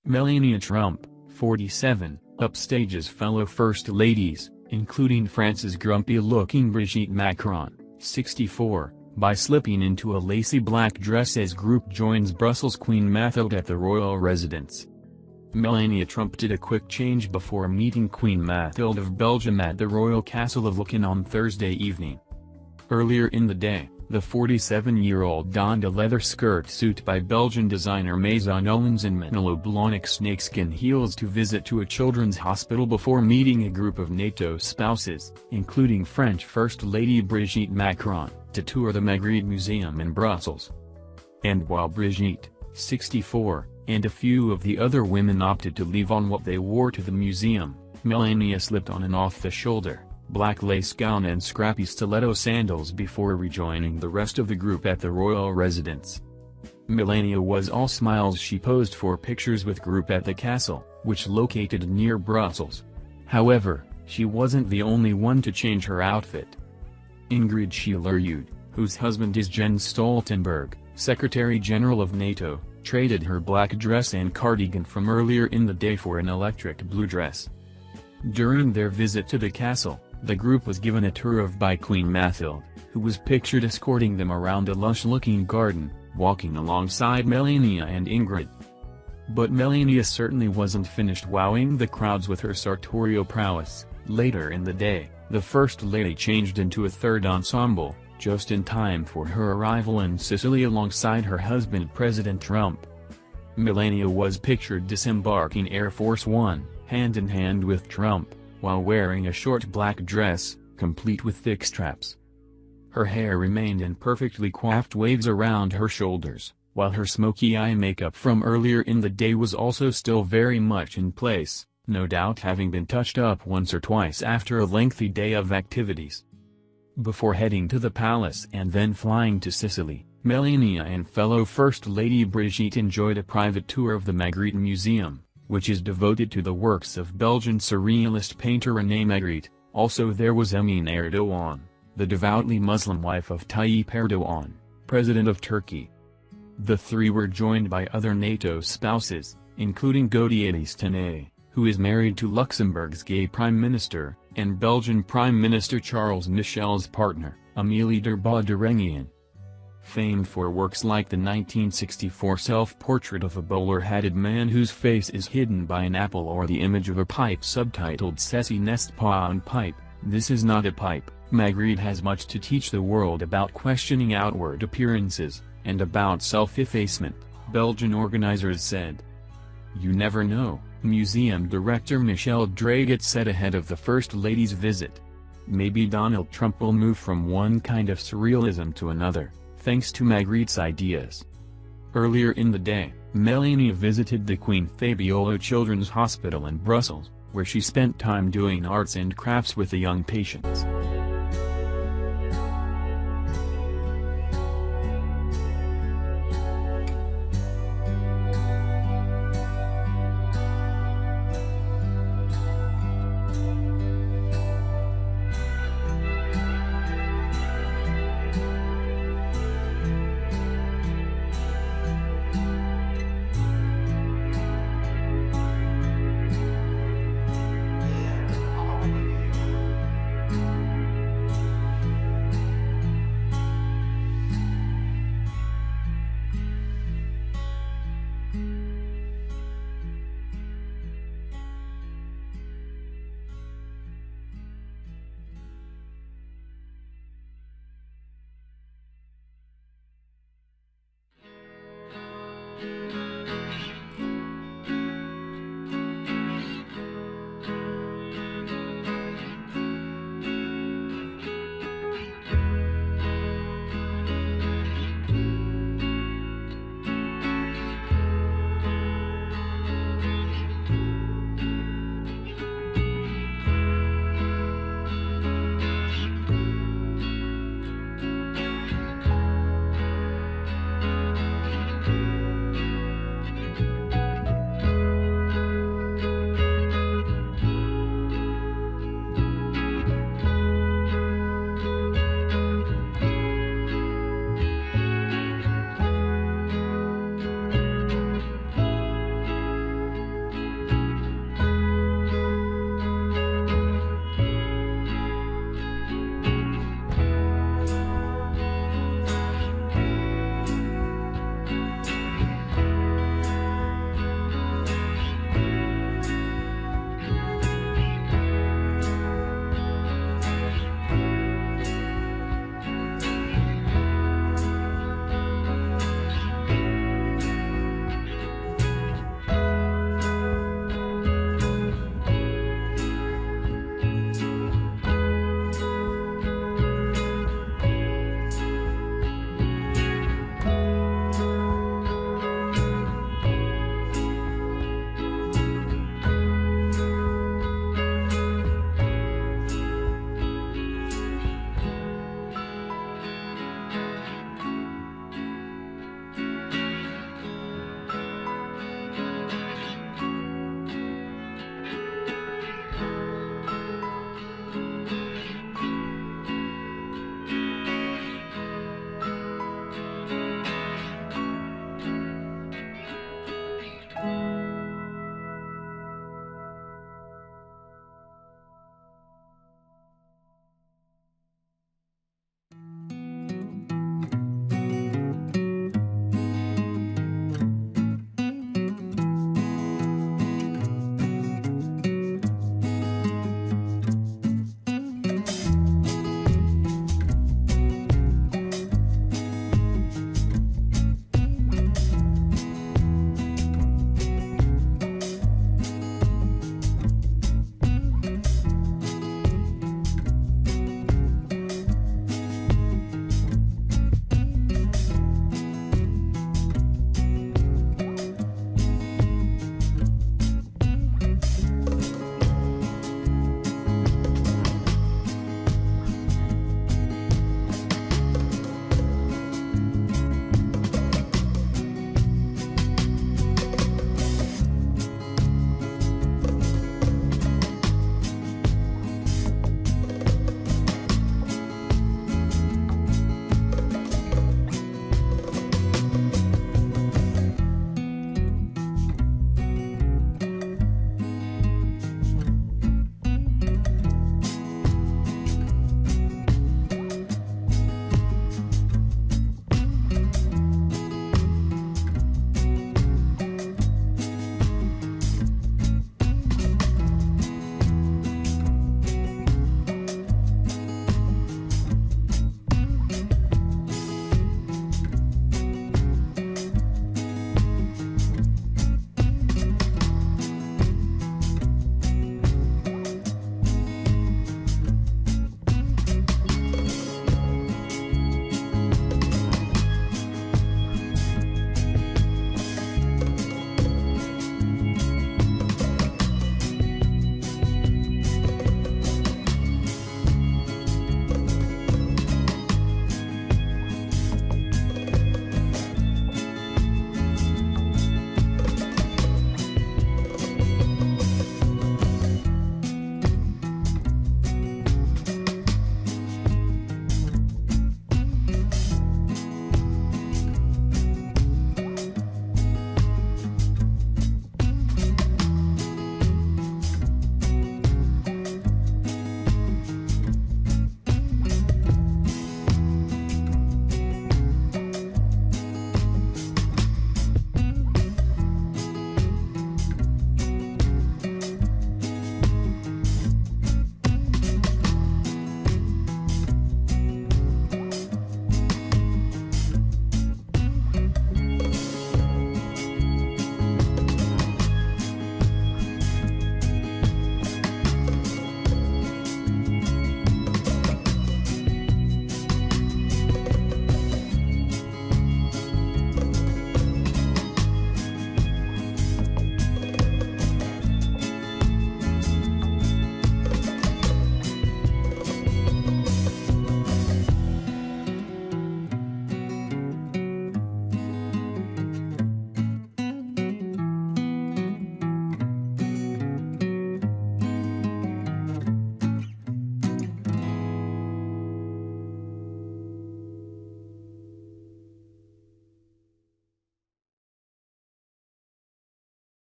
Melania Trump, 47, upstages fellow First Ladies, including France's grumpy-looking Brigitte Macron, 64, by slipping into a lacy black dress as group joins Brussels Queen Mathilde at the royal residence. Melania Trump did a quick change before meeting Queen Mathilde of Belgium at the Royal Castle of Laeken on Thursday evening. Earlier in the day, the 47-year-old donned a leather skirt suit by Belgian designer Maison Ullens and Manolo Blahnik snakeskin heels to visit to a children's hospital before meeting a group of NATO spouses, including French First Lady Brigitte Macron, to tour the Magritte Museum in Brussels. And while Brigitte, 64, and a few of the other women opted to leave on what they wore to the museum, Melania slipped on an off-the-shoulder, black lace gown and scrappy stiletto sandals before rejoining the rest of the group at the royal residence. Melania was all smiles. She posed for pictures with group at the castle, which located near Brussels. However, she wasn't the only one to change her outfit. Ingrid Schielerud, whose husband is Jens Stoltenberg, Secretary-General of NATO, traded her black dress and cardigan from earlier in the day for an electric blue dress. During their visit to the castle, the group was given a tour of by Queen Mathilde, who was pictured escorting them around a lush-looking garden, walking alongside Melania and Ingrid. But Melania certainly wasn't finished wowing the crowds with her sartorial prowess. Later in the day, the First Lady changed into a third ensemble, just in time for her arrival in Sicily alongside her husband President Trump. Melania was pictured disembarking Air Force One, hand-in-hand with Trump, while wearing a short black dress, complete with thick straps. Her hair remained in perfectly coiffed waves around her shoulders, while her smoky eye makeup from earlier in the day was also still very much in place, no doubt having been touched up once or twice after a lengthy day of activities. Before heading to the palace and then flying to Sicily, Melania and fellow First Lady Brigitte enjoyed a private tour of the Magritte Museum, which is devoted to the works of Belgian surrealist painter René Magritte. Also there was Emine Erdogan, the devoutly Muslim wife of Tayyip Erdogan, President of Turkey. The three were joined by other NATO spouses, including Gauthier Stenay, who is married to Luxembourg's gay Prime Minister, and Belgian Prime Minister Charles Michel's partner, Amélie de Bauderenguien. Famed for works like the 1964 self-portrait of a bowler-hatted man whose face is hidden by an apple, or the image of a pipe subtitled Ceci n'est pas un pipe, this is not a pipe, Magritte has much to teach the world about questioning outward appearances, and about self-effacement, Belgian organizers said. You never know, museum director Michel Draget said ahead of the First Lady's visit. Maybe Donald Trump will move from one kind of surrealism to another, thanks to Magritte's ideas. Earlier in the day, Melania visited the Queen Fabiola Children's Hospital in Brussels, where she spent time doing arts and crafts with the young patients.